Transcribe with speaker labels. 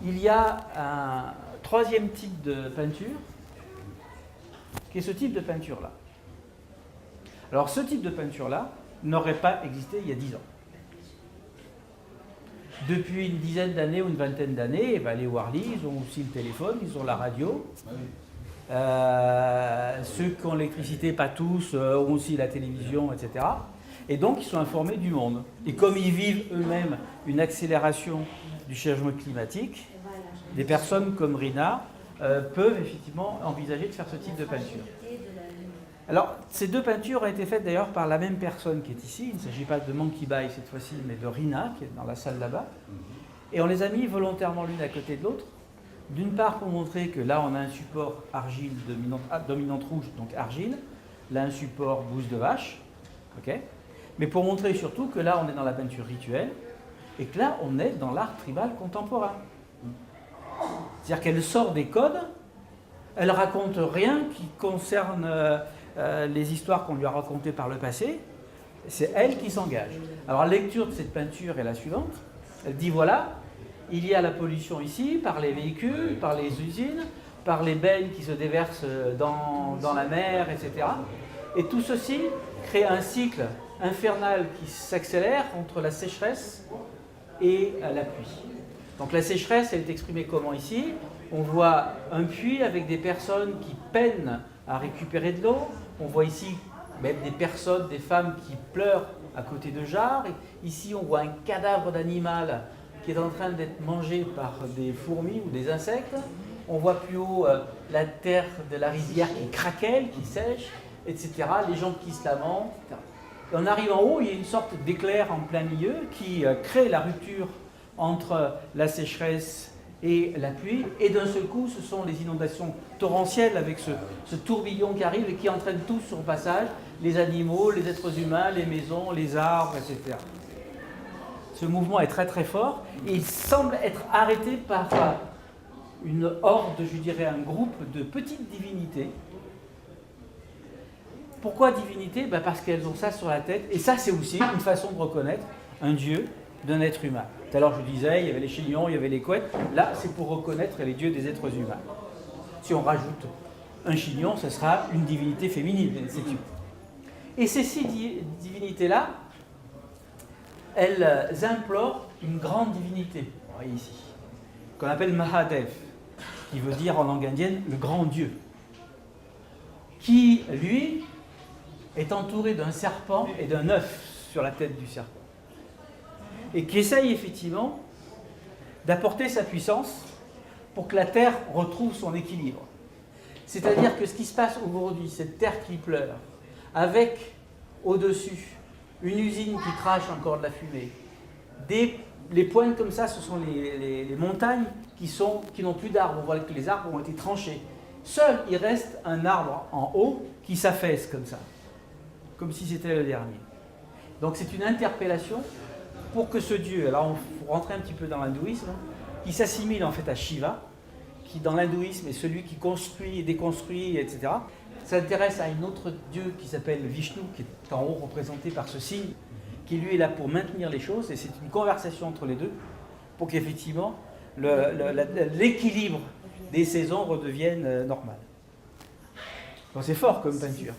Speaker 1: il y a un troisième type de peinture, qui est ce type de peinture-là. Alors ce type de peinture-là n'aurait pas existé il y a 10 ans. Depuis une dizaine d'années ou une vingtaine d'années, les Warli, ils ont aussi le téléphone, ils ont la radio. Ceux qui ont l'électricité, pas tous, ont aussi la télévision, etc. Et donc ils sont informés du monde. Et comme ils vivent eux-mêmes une accélération du changement climatique, des personnes comme Rina peuvent effectivement envisager de faire ce type de peinture. Alors, ces deux peintures ont été faites d'ailleurs par la même personne qui est ici. Il ne s'agit pas de Monkey Bye cette fois-ci, mais de Rina, qui est dans la salle là-bas. Et on les a mis volontairement l'une à côté de l'autre. D'une part, pour montrer que là, on a un support argile dominante rouge, donc argile. Là, un support bouse de vache. Okay, mais pour montrer surtout que là, on est dans la peinture rituelle et que là, on est dans l'art tribal contemporain. C'est-à-dire qu'elle sort des codes, elle raconte rien qui concerne les histoires qu'on lui a racontées par le passé, c'est elle qui s'engage. Alors la lecture de cette peinture est la suivante, elle dit voilà, il y a la pollution ici par les véhicules, par les usines, par les bennes qui se déversent dans la mer, etc. Et tout ceci crée un cycle infernal qui s'accélère entre la sécheresse et la pluie. Donc la sécheresse, elle est exprimée comment ici? On voit un puits avec des personnes qui peinent à récupérer de l'eau. On voit ici même des personnes, des femmes qui pleurent à côté de jarres. Et ici, on voit un cadavre d'animal qui est en train d'être mangé par des fourmis ou des insectes. On voit plus haut la terre de la rivière qui craquelle, qui sèche, etc. Les gens qui se lamentent, etc. Et on arrive en haut, il y a une sorte d'éclair en plein milieu qui crée la rupture entre la sécheresse et la pluie, et d'un seul coup, ce sont les inondations torrentielles avec ce tourbillon qui arrive et qui entraîne tout sur le passage, les animaux, les êtres humains, les maisons, les arbres, etc. Ce mouvement est très très fort et il semble être arrêté par une horde, je dirais un groupe de petites divinités. Pourquoi divinités? Parce qu'elles ont ça sur la tête, et ça c'est aussi une façon de reconnaître un dieu d'un être humain. Tout à l'heure je disais, il y avait les chignons, il y avait les couettes. Là, c'est pour reconnaître les dieux des êtres humains. Si on rajoute un chignon, ce sera une divinité féminine, etc. Et ces six divinités-là, elles implorent une grande divinité, vous voyez ici, qu'on appelle Mahadev, qui veut dire en langue indienne le grand dieu, qui, lui, est entouré d'un serpent et d'un œuf sur la tête du serpent. Et qui essaye effectivement d'apporter sa puissance pour que la Terre retrouve son équilibre. C'est-à-dire que ce qui se passe aujourd'hui, cette Terre qui pleure, avec au-dessus une usine qui crache encore de la fumée, les pointes comme ça, ce sont les montagnes qui n'ont plus d'arbres. On voit que les arbres ont été tranchés. Seul, il reste un arbre en haut qui s'affaisse comme ça, comme si c'était le dernier. Donc c'est une interpellation pour que ce dieu, alors on faut rentrer un petit peu dans l'hindouisme, qui s'assimile en fait à Shiva, qui dans l'hindouisme est celui qui construit et déconstruit, etc., s'intéresse à un autre dieu qui s'appelle Vishnu, qui est en haut représenté par ce signe, qui lui est là pour maintenir les choses, et c'est une conversation entre les deux, pour qu'effectivement l'équilibre des saisons redevienne normal. Donc c'est fort comme peinture.